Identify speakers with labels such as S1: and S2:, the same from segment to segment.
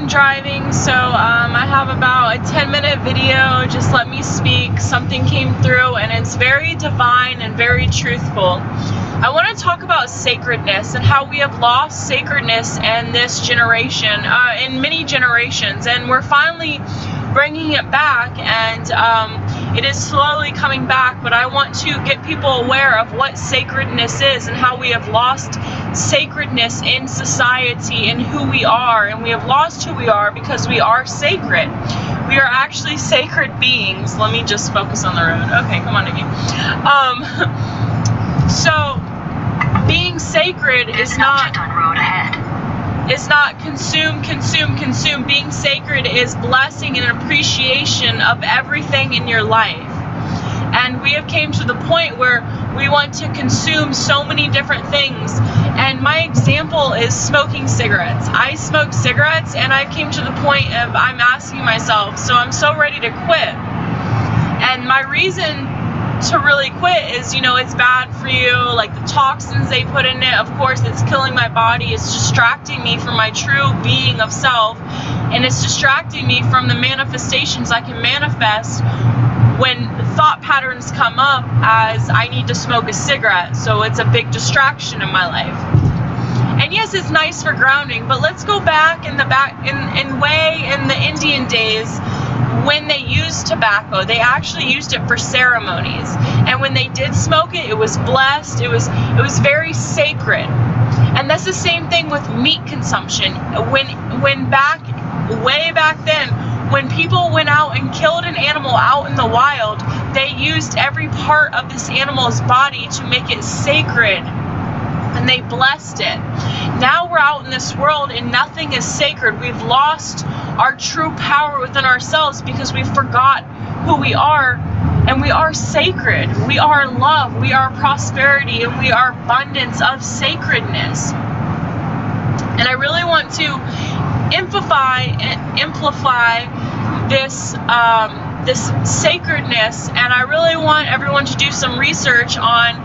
S1: I'm driving, so I have about a 10-minute video. Just let me speak. Something came through, and it's very divine and very truthful. I want to talk about sacredness and how we have lost sacredness in this generation, in many generations, and we're finally bringing it back, and it is slowly coming back. But I want to get people aware of what sacredness is and how we have lost sacredness in society and who we are, and we have lost who we are because we are sacred. We are actually sacred beings. Let me just focus on the road. Okay, come on, Nikki. So being sacred is not consume. Being sacred is blessing and appreciation of everything in your life. And we have came to the point where we want to consume so many different things. And my example is smoking cigarettes. I smoke cigarettes, and I came to the point of I'm asking myself, so I'm so ready to quit. And my reason to really quit is, it's bad for you, like the toxins they put in it. Of course, it's killing my body. It's distracting me from my true being of self, and it's distracting me from the manifestations I can manifest when thought patterns come up as I need to smoke a cigarette. So it's a big distraction in my life. And yes, it's nice for grounding, but let's go back in the Indian days. When they used tobacco, they actually used it for ceremonies, and when they did smoke it, it was blessed. It was very sacred. And that's the same thing with meat consumption. When way back then, when people went out and killed an animal out in the wild, they used every part of this animal's body to make it sacred, and they blessed it. Now we're out in this world and nothing is sacred. We've lost our true power within ourselves because we forgot who we are, and we are sacred. We are love, we are prosperity, and we are abundance of sacredness. And I really want to amplify this sacredness, and I really want everyone to do some research on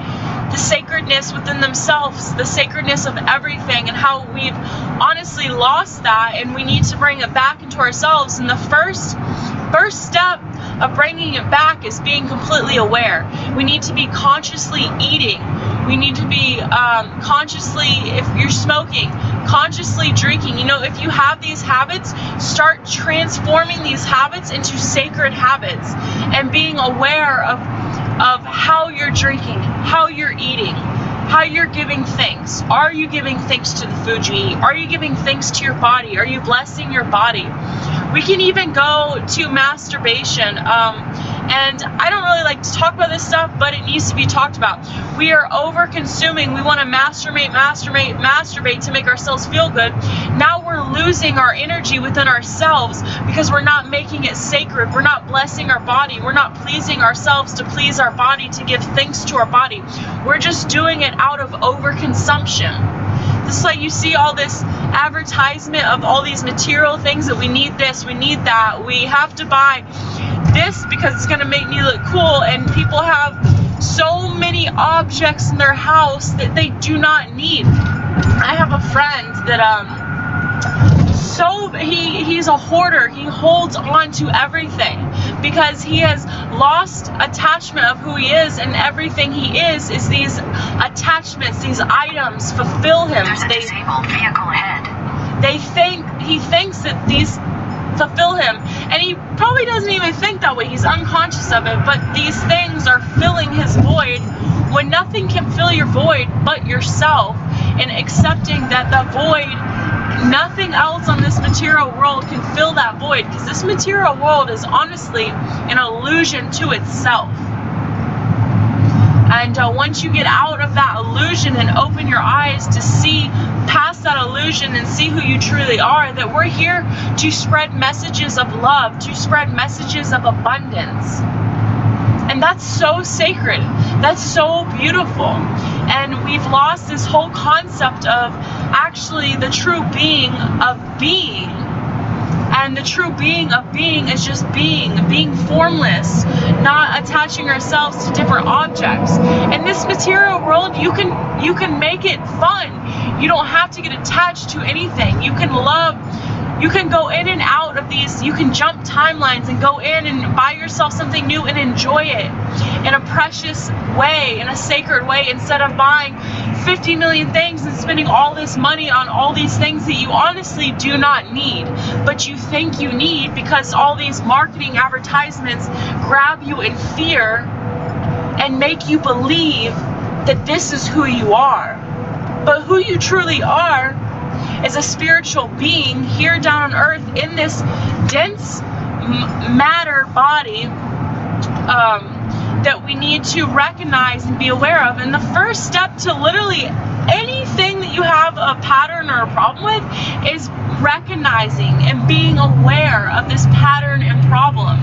S1: the sacredness within themselves, the sacredness of everything, and how we've honestly lost that, and we need to bring it back into ourselves. And the first step of bringing it back is being completely aware. We need to be consciously eating. We need to be consciously, if you're smoking, consciously drinking. If you have these habits, start transforming these habits into sacred habits, and being aware of how you're drinking, how you're eating, how you're giving thanks. Are you giving thanks to the food you eat? Are you giving thanks to your body? Are you blessing your body? We can even go to masturbation. And I don't really like to talk about this stuff, but it needs to be talked about. We are over consuming. We want to masturbate to make ourselves feel good. Now we're losing our energy within ourselves because we're not making it sacred. We're not blessing our body. We're not pleasing ourselves to please our body, to give thanks to our body. We're just doing it out of overconsumption. This is like you see all this advertisement of all these material things that we need this, we need that, we have to buy this because it's going to make me look cool, and people have so many objects in their house that they do not need. I have a friend that he's a hoarder. He holds on to everything because he has lost attachment of who he is, and everything he is these attachments, these items fulfill him.
S2: There's a disabled vehicle ahead.
S1: He thinks that these fulfill him, and he probably doesn't even think that way. He's unconscious of it, but these things are filling his void when nothing can fill your void but yourself, and accepting that the void, nothing else on this material world can fill that void, because this material world is honestly an illusion to itself. And once you get out of that illusion and open your eyes to see past that illusion and see who you truly are, that we're here to spread messages of love, to spread messages of abundance. And that's so sacred. That's so beautiful. And we've lost this whole concept of actually the true being of being. And the true being of being is just being formless, not attaching ourselves to different objects. In this material world, you can make it fun. You don't have to get attached to anything. You can love You can go in and out of these, you can jump timelines and go in and buy yourself something new and enjoy it in a precious way, in a sacred way, instead of buying 50 million things and spending all this money on all these things that you honestly do not need, but you think you need because all these marketing advertisements grab you in fear and make you believe that this is who you are. But who you truly are is a spiritual being here down on earth in this dense matter body that we need to recognize and be aware of. And the first step to literally anything that you have a pattern or a problem with is recognizing and being aware of this pattern and problem,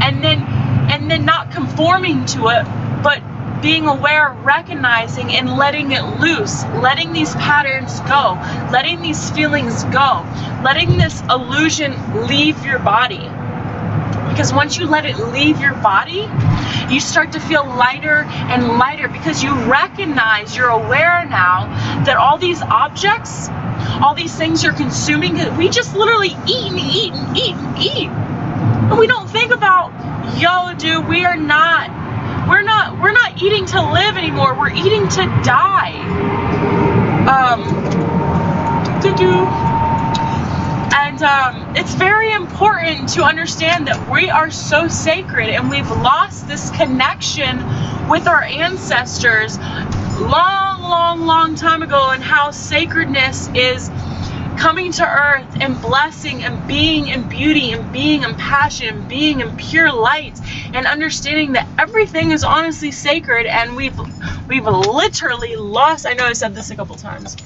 S1: and then not conforming to it, but being aware, recognizing and letting it loose, letting these patterns go, letting these feelings go, letting this illusion leave your body. Because once you let it leave your body, you start to feel lighter and lighter, because you recognize, you're aware now that all these objects, all these things you're consuming, we just literally eat and eat and eat and eat. And we don't think about, yo, dude, we're not eating to live anymore. We're eating to die. And it's very important to understand that we are so sacred, and we've lost this connection with our ancestors long time ago, and how sacredness is coming to earth and blessing and being in beauty and being in passion and being in pure light, and understanding that everything is honestly sacred. And we've literally lost, I know I said this a couple times,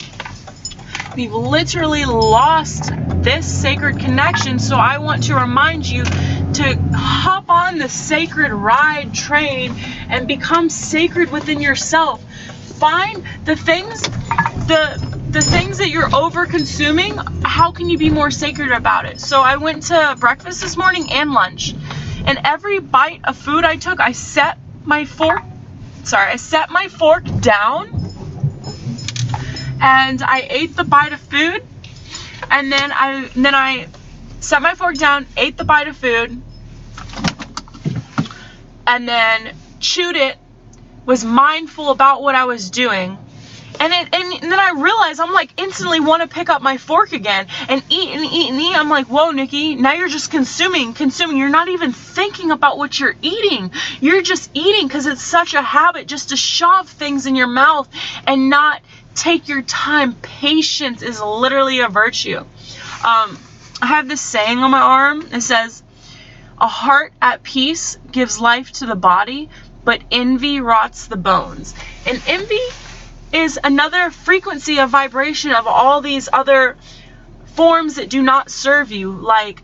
S1: we've literally lost this sacred connection. So I want to remind you to hop on the sacred ride train and become sacred within yourself. Find the things that you're over consuming. How can you be more sacred about it? So I went to breakfast this morning and lunch, and every bite of food I took, I set my fork down, and I ate the bite of food, and then I set my fork down, ate the bite of food, and then chewed it, was mindful about what I was doing. And then I realized I'm like instantly want to pick up my fork again and eat and eat and eat. I'm like, whoa, Nikki, now you're just consuming. You're not even thinking about what you're eating. You're just eating because it's such a habit just to shove things in your mouth and not take your time. Patience is literally a virtue. I have this saying on my arm. It says, a heart at peace gives life to the body, but envy rots the bones. And envy is another frequency of vibration of all these other forms that do not serve you, like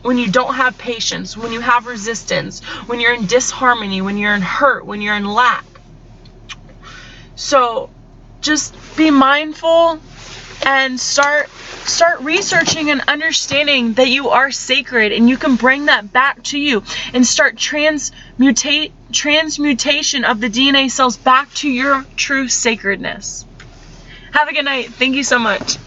S1: when you don't have patience, when you have resistance, when you're in disharmony, when you're in hurt, when you're in lack. So just be mindful and start researching and understanding that you are sacred, and you can bring that back to you and start transmutation of the DNA cells back to your true sacredness. Have a good night. Thank you so much.